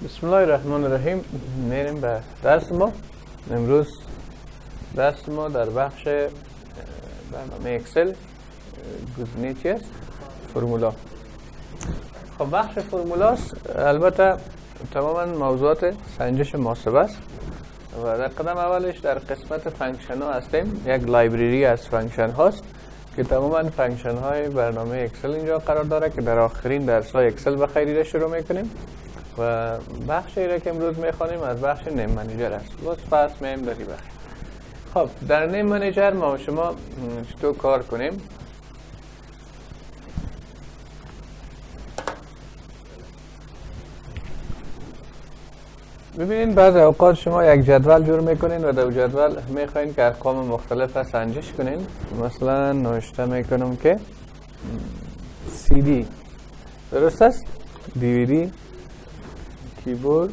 بسم الله الرحمن الرحیم. میریم به درس ما. امروز درس ما در بخش برنامه اکسل گزینه چی است؟ فرمولا. خب بخش فرمولاست. البته تماما موضوعات سنجش محاسبه است و در قدم اولش در قسمت فانکشن ها هستیم. یک لایبرری از فانکشن هاست که تماما فانکشن های برنامه اکسل اینجا قرار داره که در آخرین درس های اکسل به خیریده شروع میکنیم و بخشی را که امروز میخوانیم از بخش نیم منیجر است. باز پس میم داری بخش. خب در نیم منیجر ما و شما چطور کار کنیم؟ ببینید بعضی اوقات شما یک جدول جور میکنین و در جدول میخواین که ارقام مختلف سنجش کنین. مثلا نوشته میکنم که CD درست است، DVD، کیبورد،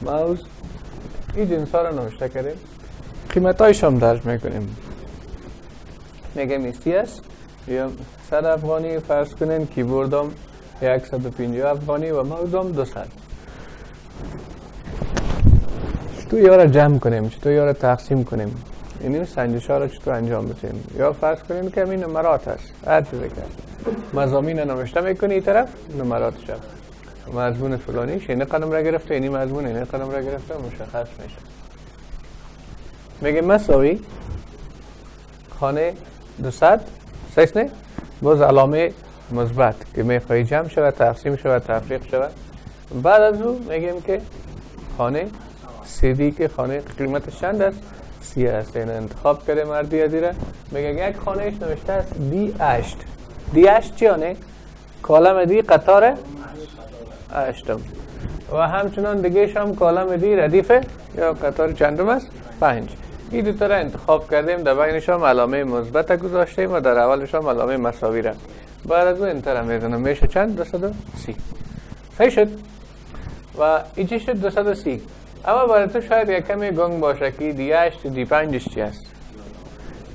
ماوس، این جنس ها رو نوشته کردیم. قیمت هایش هم درج میکنیم. میگم ایستی است یا 100 افغانی فرض کنین، کیبورد هم 150 افغانی و ماوس هم 200. چطور یا را جمع کنیم، چطور یا را تقسیم کنیم، این سنجش ها را چطور انجام بدیم. یا فرض کنیم که این نمرات است، هر چیزی که مضامین نوشته میکنی این طرف نمراتش هست، مضمون فلانیش این قدم را گرفته، این مضمون این قدم را گرفته، مشخص میشه. میگه مساوی خانه 200 سیس نه باز علامه مثبت که میخوایی جمع شود، تقسیم شود، تفریق شود. بعد از او میگیم که خانه CD که خانه قیمتش چند است؟ 30 است. این انتخاب کرده مردی ازیره. میگه یک خانهش نوشته است D8. D8 چیانه؟ کالم دی قطار 8 و همچنان دیگه هم کالم دی ردیفه یا قطار چندم است؟ 5. این دو تا را انتخاب کردیم، در بینش هم علامه مثبت گذاشتیم و در اولش هم علامه مساوی را. بعد از اون انتر میزنم میشه چند؟ 230. صحیح شد؟ و ایچی شد 230. اما برای تو شاید یک کمی گنگ باشه که D8 D5 چی است.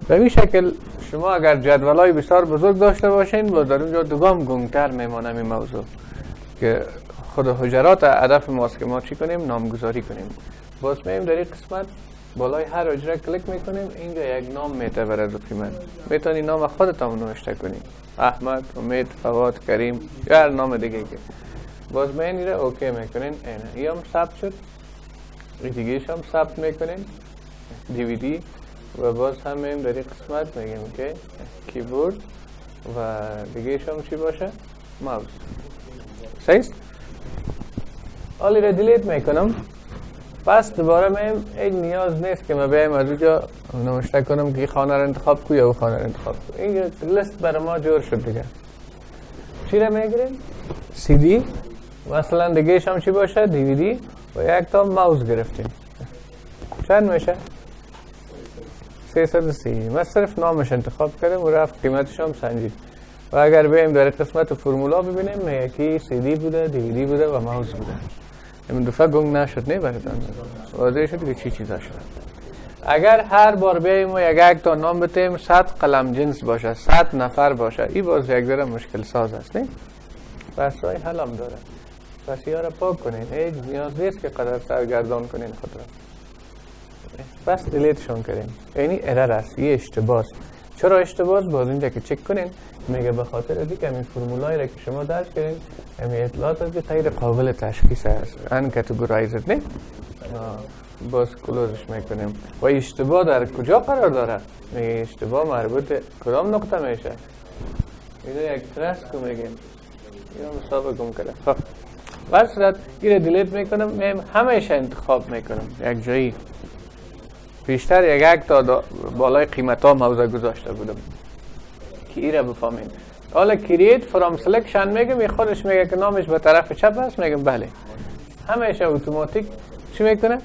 به این شکل شما اگر جدولای بسیار بزرگ داشته باشین باز در اونجا دوگام گنگتر میمانم این موضوع که خود حجرات هدف ماست که ما چی کنیم؟ نامگذاری کنیم. باز میم در این قسمت بالای هر حجره کلیک میکنیم، اینجا یک نام میته برای دکمنت. میتونی نام خودت هم نوشته کنی، احمد، امید، فواد، کریم یا هر نام دیگه که باز میم این را اوکی میکنین. این هم ثبت شد. این دیگهش هم ثبت میکنین DVD و باز هم میم در این قسمت میگیم که کیبورد و دیگهش هم چی باشه؟ ماوس. صحیح؟ حالی را دیلیت میکنم. پس دوباره میم این نیاز نیست که من بیایم از اونجا نوشته کنم که خانه را انتخاب کو یا خانه را انتخاب کو. این لیست برای ما جور شد دیگه. چی را میگیریم؟ CD مثلا دیگهش هم چی باشه؟ DVD و یک تا ماوس گرفتیم. چند میشه؟ 330. من صرف نامش انتخاب کردم و رفت قیمتش هم سنجید. و اگر بریم در قسمت فرمولا ببینیم یکی CD بوده، DVD بوده و ماوس بوده. این دفعه گنگ نشد نه براتون. واضح شد که چی چیزا شد. اگر هر بار بیایم و یک تا نام بتیم 100 قلم جنس باشه، 100 نفر باشه، این باز یک ذره مشکل ساز است نه؟ پس راه حل هم داره. پس یا را پاک کنین. هیچ نیاز نیست که قدر سرگردان کنین خود را. بس دیلیتشون کنین. یعنی ارر است، یه اشتباه است. چرا اشتباه است؟ باز اینجا که چک کنین میگه به خاطر از اینکه همین فرمولایی را که شما درک کردین همین اطلاعات از غیر قابل تشخیص است. ان کاتگورایزد نه؟ باز کلوزش میکنیم. و اشتباه در کجا قرار داره؟ میگه اشتباه مربوط کدام نقطه میشه؟ اینو یک ترس کو میگیم. اینو مسابقه گم کرده. خب بس صورت این را دیلیت میکنم. میم همیشه انتخاب میکنم یک جایی. بیشتر یک تا بالای قیمت ها موضوع گذاشته بودم که این را بفهمین. حالا کرییت فرام سلکشن میگم، خودش میگه که نامش به طرف چپ است، میگم بله. همیشه اتوماتیک چی میکنه؟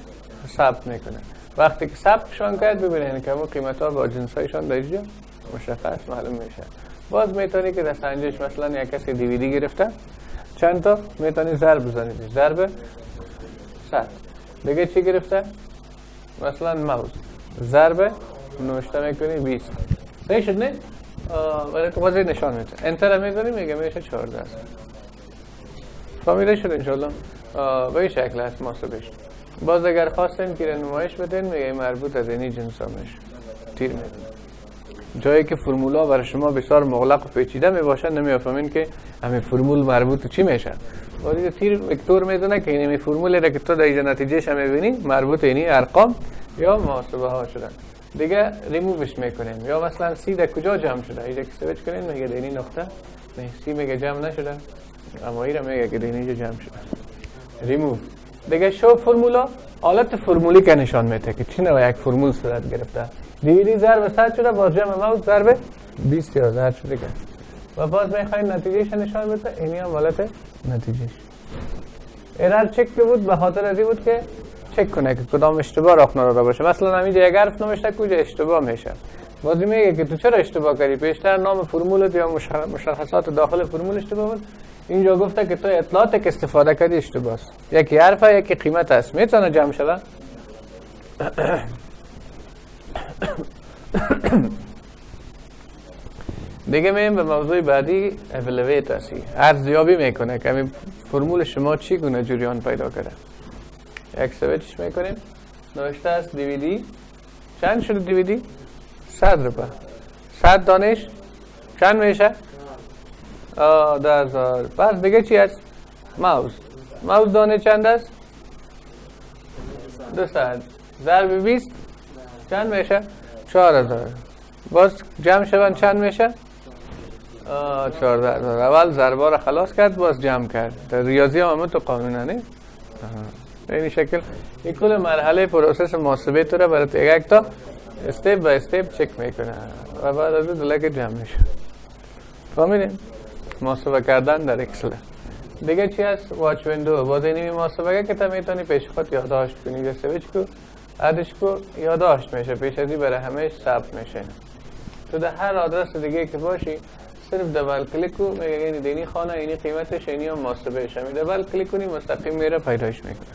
ثبت میکنه. وقتی که ثبتشان کرد ببینین که اون قیمت ها با جنس هایشان در اینجا مشخص معلوم میشه. باز میتونی که در سنجش مثلا یک کسی DVD گرفته چند تا میتونی ضرب بزنید. ضرب 100. دیگه چی گرفته؟ مثلا ماوس. ضرب نوشته میکنی 20. صحیح شد نه؟ برای که واضح نشان میده. انتر میزنی میگه میشه 14. فهمیده شد انشالله. به این شکل هست محاسبهش. باز اگر خواستین تیر نمایش بدین میگه مربوط از اینی جنس همش تیر میدین. جایی که فرمولا برای شما بسیار مغلق و پیچیده میباشد نمیفهمین که همین فرمول مربوط چی میشه. ولی تیر وکتور میدونه که این فرمولی را که تو در اینجا نتیجهش هم میبینی مربوط اینی ارقام یا محاسبه ها شدن. دیگه ریمووش میکنیم. یا مثلا سی در کجا جمع شده اینجا که سویچ کنین میگه در این نقطه نه سی میگه جمع نشده اما این را میگه که در اینجا جمع شده. ریموو. دیگه شو فرمولا حالت فرمولی که نشان میده که چی نوع یک فرمول صورت گرفته. دیویدی ضرب 100 شده باز جمع موز ضرب 20 یا ضرب شده که و باز میخواین نتیجهش نشان بده. اینی هم حالت نتیجهش. ارر چک بود به خاطر ازی بود که چک کنه که کدام اشتباه راه نداده باشه. مثلا همینجا یک حرف نوشته کجا اشتباه میشه. بازی میگه که تو چرا اشتباه کردی؟ پیشتر نام فرمولت یا مشخصات داخل فرمول اشتباه بود. اینجا گفته که تو اطلاعاتی که استفاده کردی اشتباه است. یکی حرفه یکی قیمت است. میتونه جمع شود. دیگه میم به موضوع بعدی اولویت هستی. ارزیابی میکنه که همین فرمول شما چی گونه جریان پیدا کرده. یک سویچش میکنیم. نوشته است دیویدی. چند شده دیویدی؟ 100 روپه. 100 دانش چند میشه؟ 10,000. پس دیگه چی هست؟ موز دانه چند است؟ 200. ضرب 20 چند میشه؟ 4,000. باز جمع شوند چند میشه؟ 14,000. اول ضربا را خلاص کرد باز جمع کرد. در ریاضی هم تو قانونه نه؟ به این شکل این کل مرحله پروسس محاسبه تو را برای یک تا استپ با استپ چک میکنه و بعد از اون که جمع میشه. فهمیدین؟ محاسبه کردن در اکسل. دیگه چی هست؟ واچ ویندو. باز اینی محاسبه که تا میتونی پیش خود یادداشت کنی. یا سویچ کو ادش کو یادداشت میشه. پیش ازی برای همه ثبت میشه. تو در هر آدرس دیگه که باشی صرف دبل کلیک کو میگه این دینی خانه اینی قیمتش اینی هم محاسبهش هم دبل کلیک کنی مستقیم میره پیداش میکنه.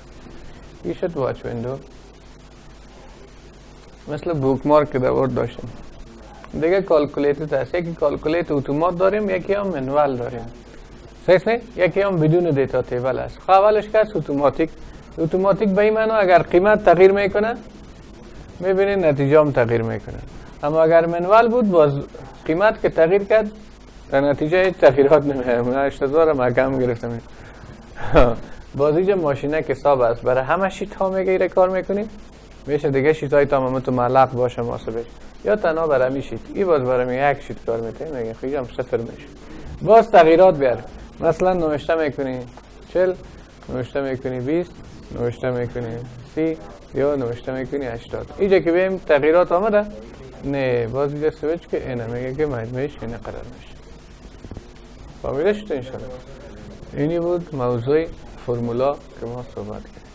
این شد واچ ویندو. مثل بوک مارک که در ورد داشتیم. دیگه کالکولیت هست. یکی کالکولیت اتومات داریم یکی هم منوال داریم. صحیح نه؟ یکی هم بدون دیتا تیبل است. اولش که اتوماتیک. اتوماتیک به این معنی اگر قیمت تغییر میکنه میبینید نتیجه هم تغییر میکنه. اما اگر منوال بود باز قیمت که تغییر کرد در نتیجه تغییرات نمیاد. من 8000 هم کم گرفتم. باز اینجا ماشینه که حساب است برای همه شیت ها میگیره کار میکنیم. میشه دیگه شیت های تمام تو معلق باشه محاسبه یا تنها برای می شیت. این باز برای یک شیت کار میکنه میگه خیلی هم صفر میشه. باز تغییرات بیاره. مثلا نوشته میکنی 40 نوشته میکنی 20 نوشته میکنی 30 یا نوشته میکنی 80. اینجا که بیم تغییرات آمده نه باز اینجا سویچ که اینه میگه که مجموعش اینه قرار میشه. فهمیده شد انشالله. اینی بود موضوع فرمولا که ما صحبت کردیم.